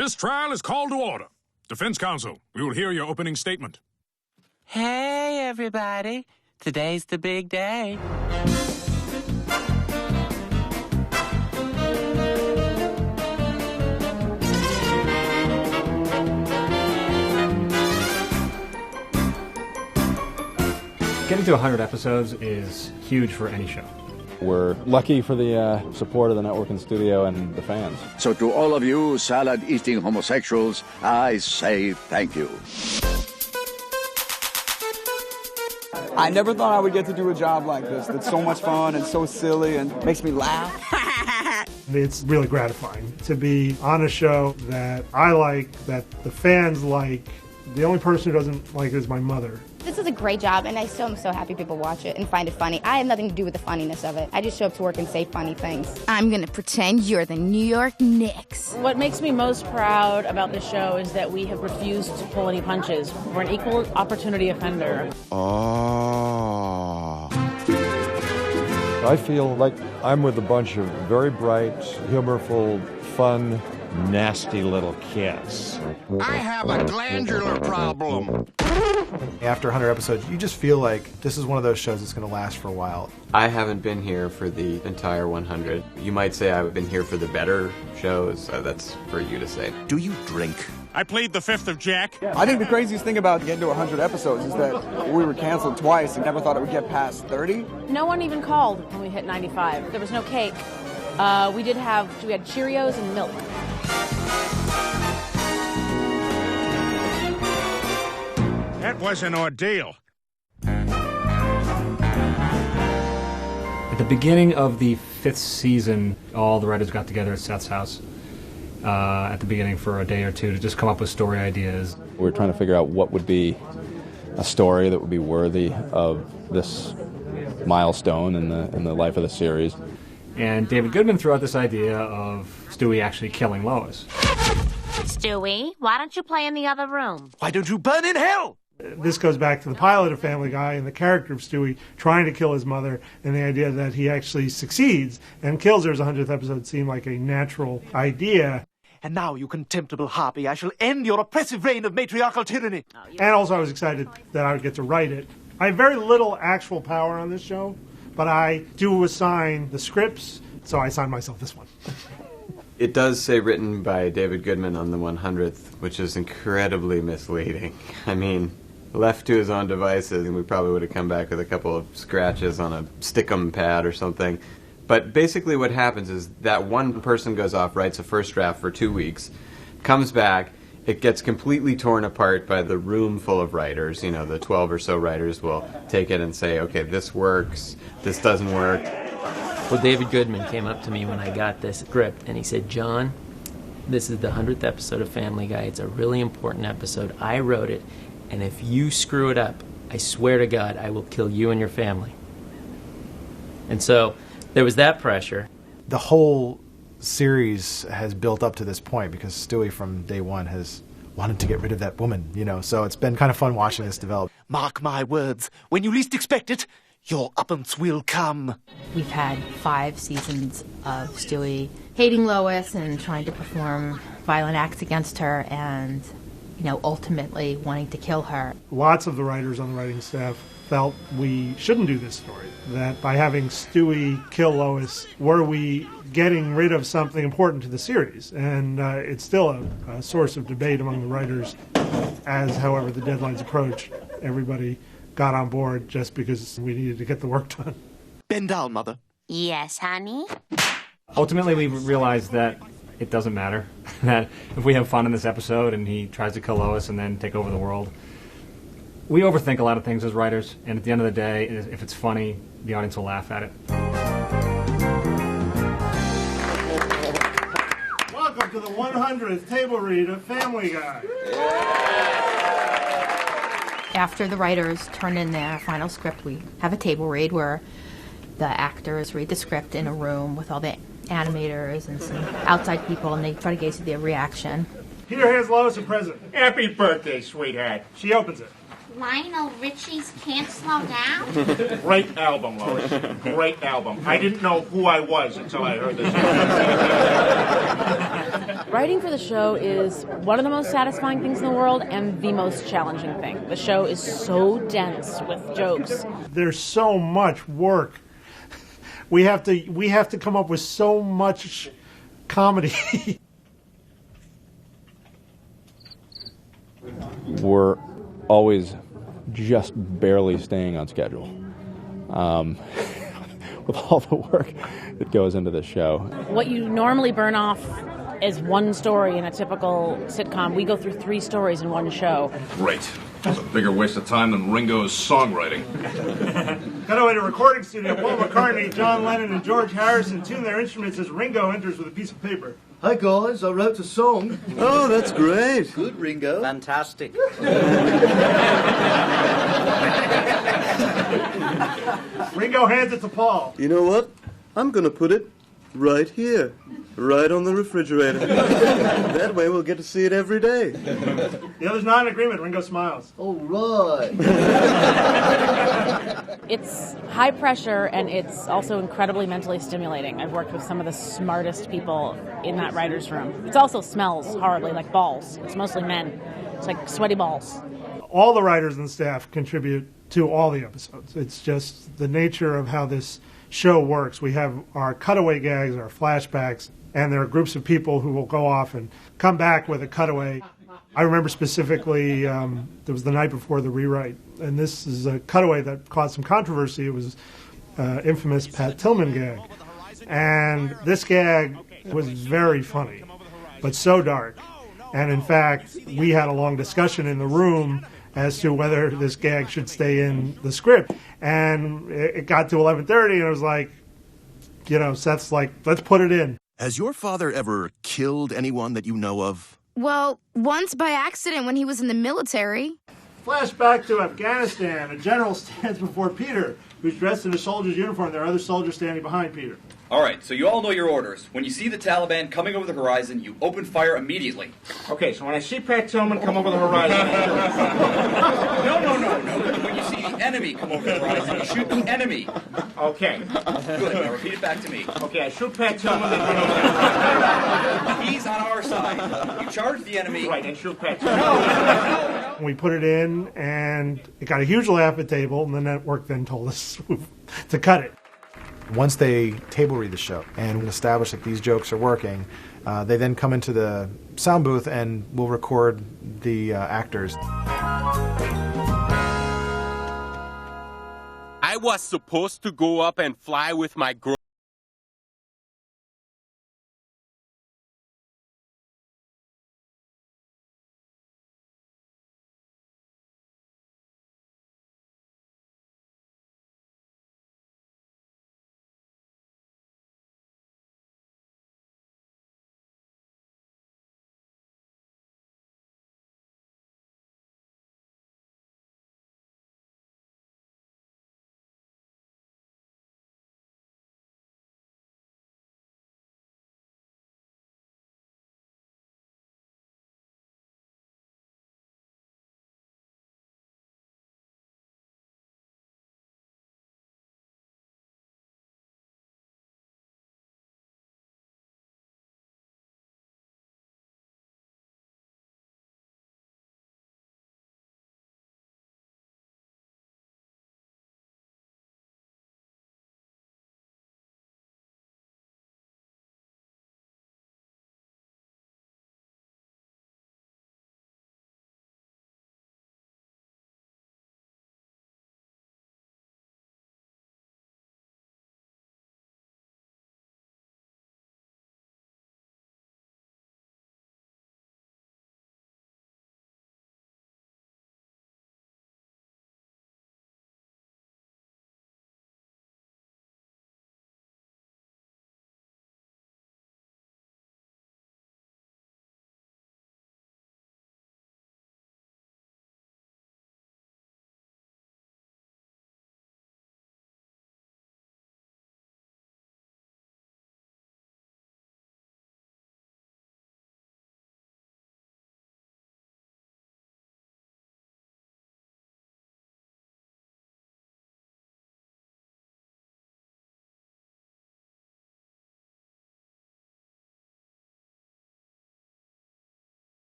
This trial is called to order. Defense counsel, we will hear your opening statement. Hey, everybody. Today's the big day. Getting to 100 episodes is huge for any show. We're lucky for the support of the network and studio and the fans. So to all of you salad-eating homosexuals, I say thank you. I never thought I would get to do a job like this. It's so much fun and so silly and makes me laugh. It's really gratifying to be on a show that I like, that the fans like. The only person who doesn't like it is my mother. This is a great job, and I still am so happy people watch it and find it funny. I have nothing to do with the funniness of it. I just show up to work and say funny things. I'm going to pretend you're the New York Knicks. What makes me most proud about this show is that we have refused to pull any punches. We're an equal opportunity offender. Oh. I feel like I'm with a bunch of very bright, humorful, fun, nasty little kids. I have a glandular problem. After 100 episodes, you just feel like this is one of those shows that's going to last for a while. I haven't been here for the entire 100. You might say I've been here for the better shows. That's for you to say. Do you drink? I played the fifth of Jack. I think the craziest thing about getting to 100 episodes is that we were canceled twice and never thought it would get past 30. No one even called when we hit 95. There was no cake. We had Cheerios and milk. That was an ordeal. At the beginning of the 5th season, all the writers got together at Seth's house at the beginning for a day or two to just come up with story ideas. We were trying to figure out what would be a story that would be worthy of this milestone in the life of the series. And David Goodman threw out this idea of Stewie actually killing Lois. Stewie, why don't you play in the other room? Why don't you burn in hell? This goes back to the pilot of Family Guy and the character of Stewie trying to kill his mother, and the idea that he actually succeeds and kills her as 100th episode seemed like a natural idea. And now, you contemptible harpy, I shall end your oppressive reign of matriarchal tyranny. And also I was excited that I would get to write it. I have very little actual power on this show, but I do assign the scripts, so I assigned myself this one. It does say written by David Goodman on the 100th, which is incredibly misleading. I mean, left to his own devices, and we probably would have come back with a couple of scratches on a Stickum pad or something. But basically what happens is that one person goes off, writes a first draft for 2 weeks, comes back, it gets completely torn apart by the room full of writers. You know, the 12 or so writers will take it and say, okay, this works, this doesn't work. Well, David Goodman came up to me when I got this script, and he said, John, this is the 100th episode of Family Guy. It's a really important episode. I wrote it, and if you screw it up, I swear to God, I will kill you and your family. And so there was that pressure. The whole series has built up to this point because Stewie from day one has wanted to get rid of that woman, you know, so it's been kind of fun watching this develop. Mark my words, when you least expect it, your uppance will come. We've had 5 seasons of Stewie hating Lois and trying to perform violent acts against her and, you know, ultimately wanting to kill her. Lots of the writers on the writing staff felt we shouldn't do this story, that by having Stewie kill Lois, were we getting rid of something important to the series? And it's still a source of debate among the writers as, however, the deadlines approach. Everybody got on board just because we needed to get the work done. Bend down, Mother. Yes, honey? Ultimately, we realized that it doesn't matter, that if we have fun in this episode and he tries to kill Lois and then take over the world, we overthink a lot of things as writers, and at the end of the day, if it's funny, the audience will laugh at it. Welcome to the 100th table read of Family Guy. After the writers turn in their final script, we have a table read where the actors read the script in a room with all the animators and some outside people, and they try to gauge their reaction. Here, here's Lois a present. Happy birthday, sweetheart. She opens it. Lionel Richie's Can't Slow Down? Great album, Lois. Great album. I didn't know who I was until I heard this. Writing for the show is one of the most satisfying things in the world and the most challenging thing. The show is so dense with jokes. There's so much work. We have to come up with so much comedy. We're always just barely staying on schedule. With all the work that goes into the show. What you normally burn off is one story in a typical sitcom. We go through 3 stories in one show. Great. It's a bigger waste of time than Ringo's songwriting. Cutaway to recording studio. Paul McCartney, John Lennon, and George Harrison tune their instruments as Ringo enters with a piece of paper. Hi guys, I wrote a song. Oh, that's great. Good, Ringo. Fantastic. Ringo hands it to Paul. You know what? I'm going to put it right here. Right on the refrigerator. That way we'll get to see it every day. The other's not in agreement. Ringo smiles. All right. It's high pressure and it's also incredibly mentally stimulating. I've worked with some of the smartest people in that writer's room. It also smells horribly like balls. It's mostly men. It's like sweaty balls. All the writers and staff contribute to all the episodes. It's just the nature of how this show works. We have our cutaway gags, our flashbacks, and there are groups of people who will go off and come back with a cutaway. I remember specifically, there was the night before the rewrite, and this is a cutaway that caused some controversy. It was infamous Pat Tillman gag. And this gag was very funny, but so dark. And in fact, we had a long discussion in the room as to whether this gag should stay in the script. And it got to 11:30, and it was like, Seth's like, let's put it in. Has your father ever killed anyone that you know of? Well, once by accident when he was in the military. Flashback to Afghanistan. A general stands before Peter, who's dressed in a soldier's uniform. There are other soldiers standing behind Peter. All right, so you all know your orders. When you see the Taliban coming over the horizon, you open fire immediately. Okay, so when I see Pat Tillman come over the horizon... No. When you see the enemy come over the horizon, you shoot the enemy. Okay. Good, now repeat it back to me. Okay, I shoot Pat Tillman and run over the horizon. He's on our side. You charge the enemy. Right, and shoot Pat Tillman. We put it in, and it got a huge laugh at table, and the network then told us to cut it. Once they table read the show and establish that these jokes are working, they then come into the sound booth and will record the actors. I was supposed to go up and fly with my girl.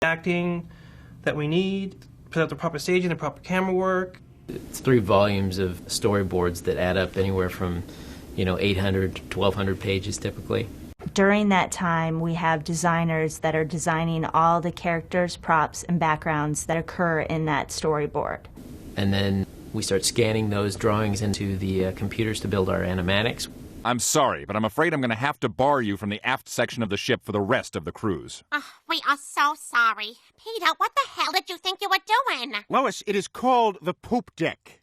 acting that we need, put out the proper staging, the proper camera work. It's 3 volumes of storyboards that add up anywhere from, 800 to 1,200 pages typically. During that time, we have designers that are designing all the characters, props, and backgrounds that occur in that storyboard. And then we start scanning those drawings into the computers to build our animatics. I'm sorry, but I'm afraid I'm going to have to bar you from the aft section of the ship for the rest of the cruise. We are so sorry. Peter, what the hell did you think you were doing? Lois, it is called the poop deck.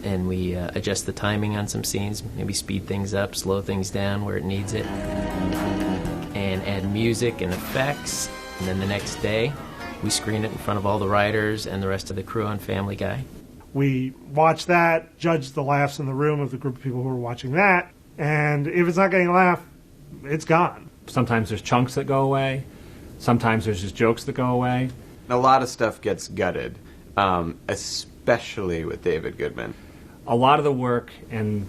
And we adjust the timing on some scenes, maybe speed things up, slow things down where it needs it, and add music and effects. And then the next day, we screen it in front of all the writers and the rest of the crew on Family Guy. We watch that, judge the laughs in the room of the group of people who are watching that, and if it's not getting a laugh, it's gone. Sometimes there's chunks that go away. Sometimes there's just jokes that go away. A lot of stuff gets gutted, especially with David Goodman. A lot of the work and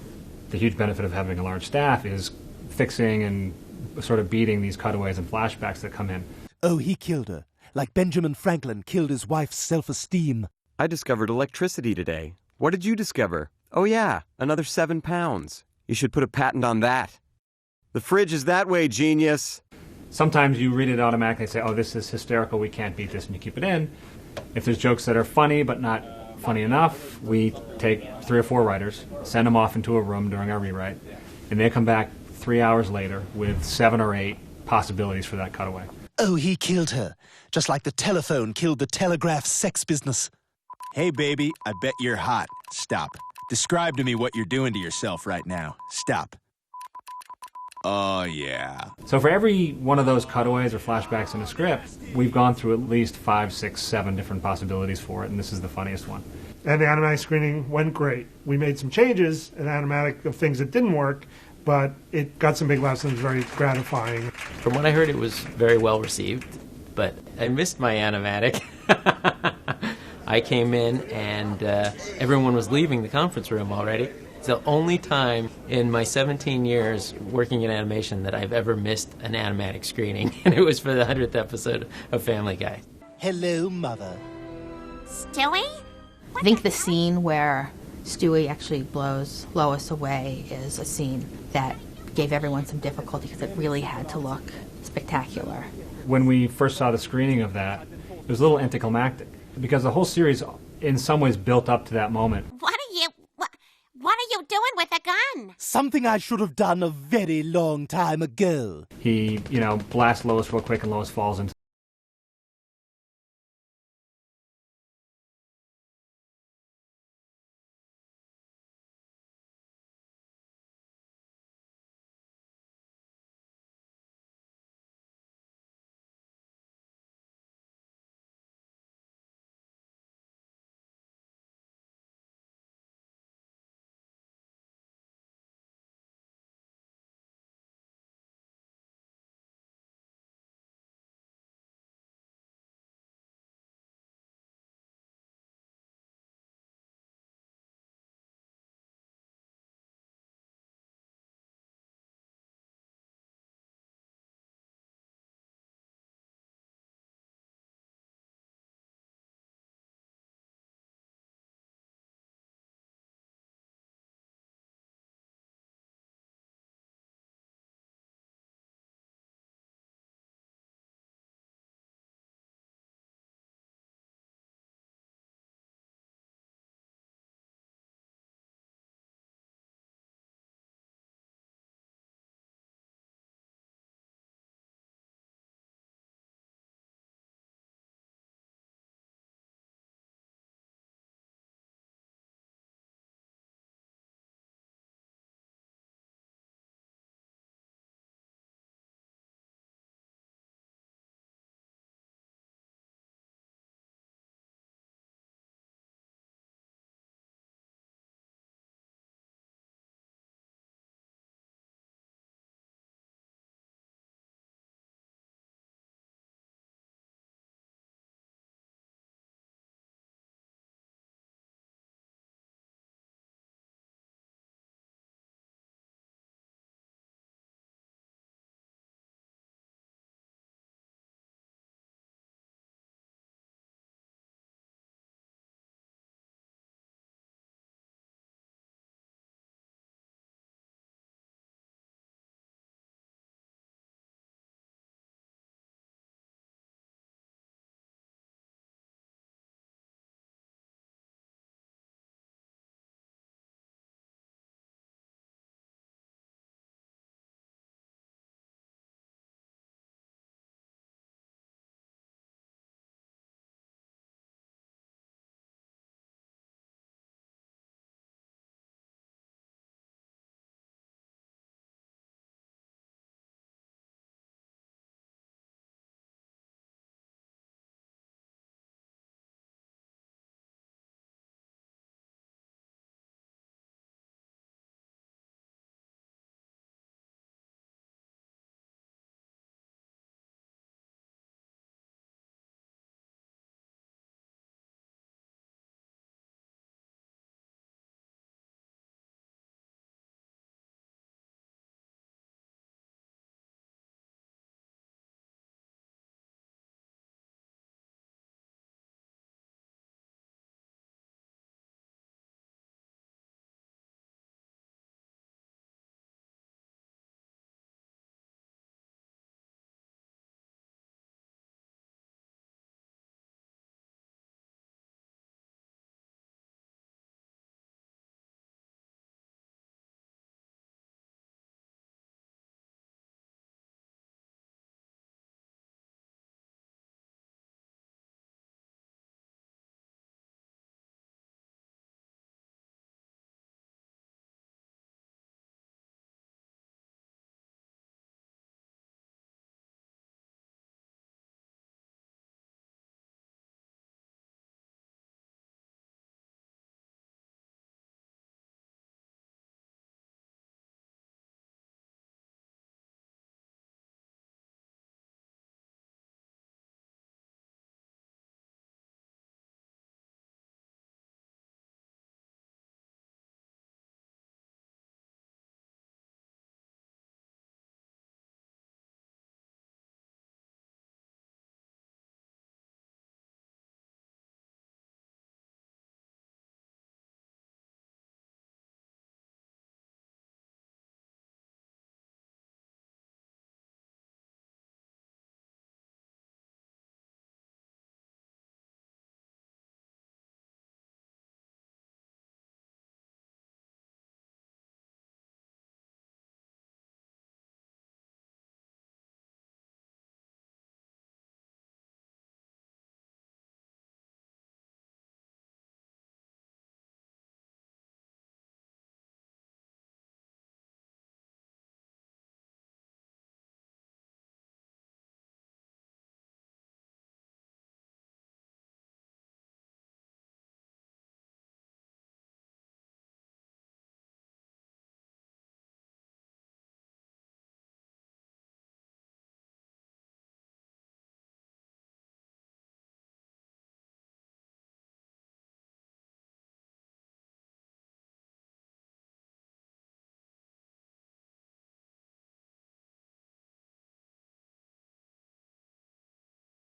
the huge benefit of having a large staff is fixing and sort of beating these cutaways and flashbacks that come in. Oh, he killed her, like Benjamin Franklin killed his wife's self-esteem. I discovered electricity today. What did you discover? Oh yeah, another 7 pounds. You should put a patent on that. The fridge is that way, genius. Sometimes you read it automatically and say, oh, this is hysterical, we can't beat this, and you keep it in. If there's jokes that are funny but not funny enough, we take 3 or 4 writers, send them off into a room during our rewrite, and they come back 3 hours later with 7 or 8 possibilities for that cutaway. Oh, he killed her, just like the telephone killed the telegraph sex business. Hey, baby, I bet you're hot. Stop. Describe to me what you're doing to yourself right now. Stop. Oh, yeah. So for every one of those cutaways or flashbacks in a script, we've gone through at least 5, 6, 7 different possibilities for it, and this is the funniest one. And the animatic screening went great. We made some changes in animatic of things that didn't work, but it got some big laughs and it was very gratifying. From what I heard, it was very well received, but I missed my animatic. I came in and everyone was leaving the conference room already. It's the only time in my 17 years working in animation that I've ever missed an animatic screening, and it was for the 100th episode of Family Guy. Hello, Mother. Stewie? I think the scene where Stewie actually blows Lois away is a scene that gave everyone some difficulty because it really had to look spectacular. When we first saw the screening of that, it was a little anticlimactic because the whole series in some ways built up to that moment. What are you doing with a gun? Something I should have done a very long time ago. He, blasts Lois real quick and Lois falls into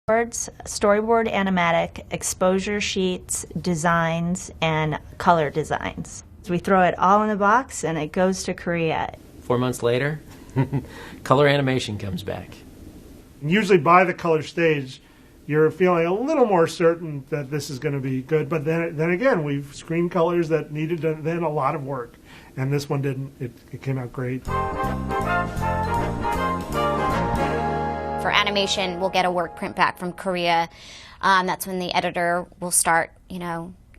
Storyboard, animatic, exposure sheets, designs, and color designs. So we throw it all in a box and it goes to Korea. 4 months later, color animation comes back. Usually by the color stage, you're feeling a little more certain that this is going to be good. But then again, we've screened colors that needed then a lot of work. And this one didn't. It came out great. For animation, we'll get a work print back from Korea. That's when the editor will start,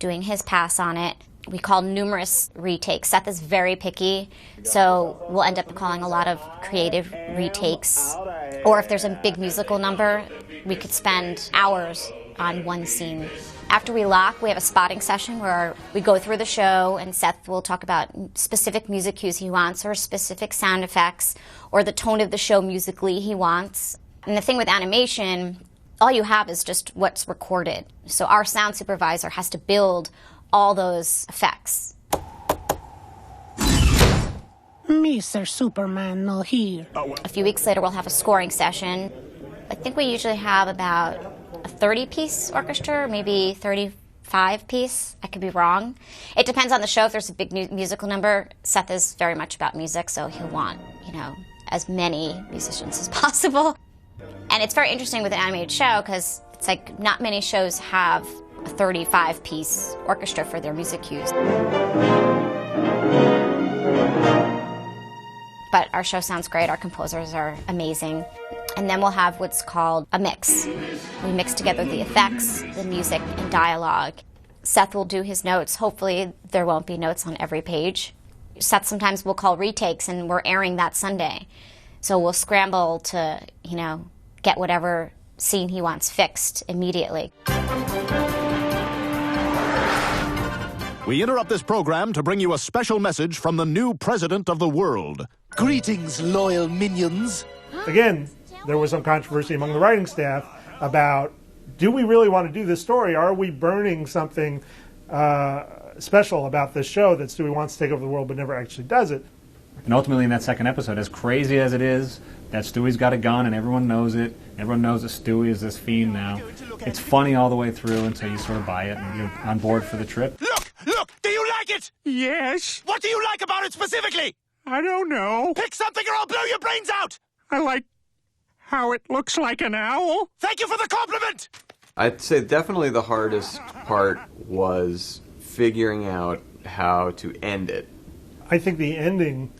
doing his pass on it. We call numerous retakes. Seth is very picky, so we'll end up calling a lot of creative retakes. Or if there's a big musical number, we could spend hours on one scene. After we lock, we have a spotting session where we go through the show and Seth will talk about specific music cues he wants or specific sound effects or the tone of the show musically he wants. And the thing with animation, all you have is just what's recorded. So our sound supervisor has to build all those effects. Mr. Superman not here. A few weeks later, we'll have a scoring session. I think we usually have about a 30-piece orchestra, maybe 35-piece. I could be wrong. It depends on the show. If there's a big musical number, Seth is very much about music, so he'll want, as many musicians as possible. And it's very interesting with an animated show because it's like not many shows have a 35-piece orchestra for their music cues. But our show sounds great. Our composers are amazing. And then we'll have what's called a mix. We mix together the effects, the music, and dialogue. Seth will do his notes. Hopefully there won't be notes on every page. Seth sometimes will call retakes, and we're airing that Sunday. So we'll scramble to, get whatever scene he wants fixed immediately. We interrupt this program to bring you a special message from the new president of the world. Greetings, loyal minions. Again, there was some controversy among the writing staff about, do we really want to do this story? Are we burning something special about this show that Stewie wants to take over the world but never actually does it? And ultimately in that second episode, as crazy as it is, that Stewie's got a gun and everyone knows it. Everyone knows that Stewie is this fiend now. It's funny all the way through until you sort of buy it and you're on board for the trip. Look, do you like it? Yes. What do you like about it specifically? I don't know. Pick something or I'll blow your brains out! I like how it looks like an owl. Thank you for the compliment! I'd say definitely the hardest part was figuring out how to end it. I think the ending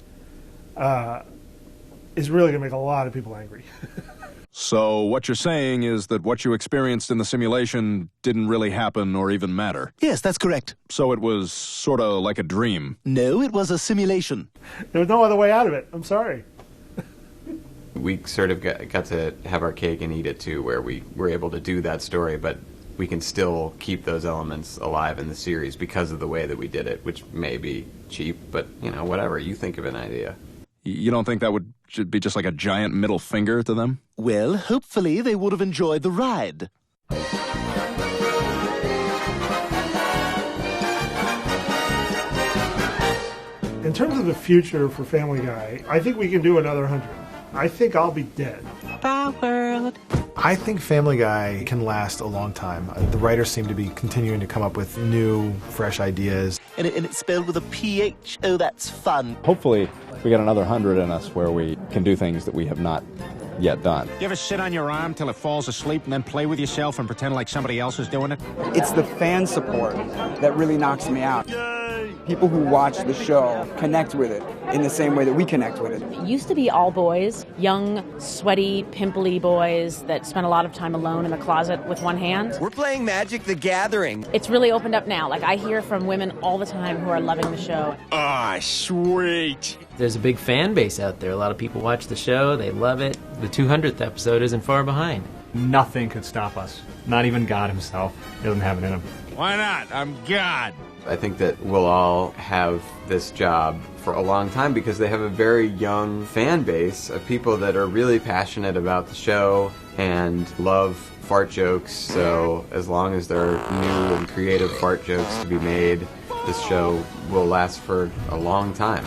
is really going to make a lot of people angry. So what you're saying is that what you experienced in the simulation didn't really happen or even matter? Yes, that's correct. So it was sort of like a dream? No, it was a simulation. There was no other way out of it. I'm sorry. We sort of got to have our cake and eat it too, where we were able to do that story, but we can still keep those elements alive in the series because of the way that we did it, which may be cheap, but, whatever. You think of an idea. You don't think that should be just like a giant middle finger to them? Well, hopefully they would have enjoyed the ride. In terms of the future for Family Guy, I think we can do another 100. I think I'll be dead. Bye, world. I think Family Guy can last a long time. The writers seem to be continuing to come up with new, fresh ideas. And it's spelled with a PH. Oh, that's fun. Hopefully we got another 100 in us where we can do things that we have not yet done. You ever sit on your arm till it falls asleep and then play with yourself and pretend like somebody else is doing it? It's the fan support that really knocks me out. People who watch the show connect with it in the same way that we connect with it. It used to be all boys, young, sweaty, pimply boys that spent a lot of time alone in the closet with one hand. We're playing Magic the Gathering. It's really opened up now. Like, I hear from women all the time who are loving the show. Ah, sweet. There's a big fan base out there. A lot of people watch the show. They love it. The 200th episode isn't far behind. Nothing could stop us. Not even God himself. He doesn't have it in him. Why not? I'm God. I think that we'll all have this job for a long time because they have a very young fan base of people that are really passionate about the show and love fart jokes. So as long as there are new and creative fart jokes to be made, this show will last for a long time.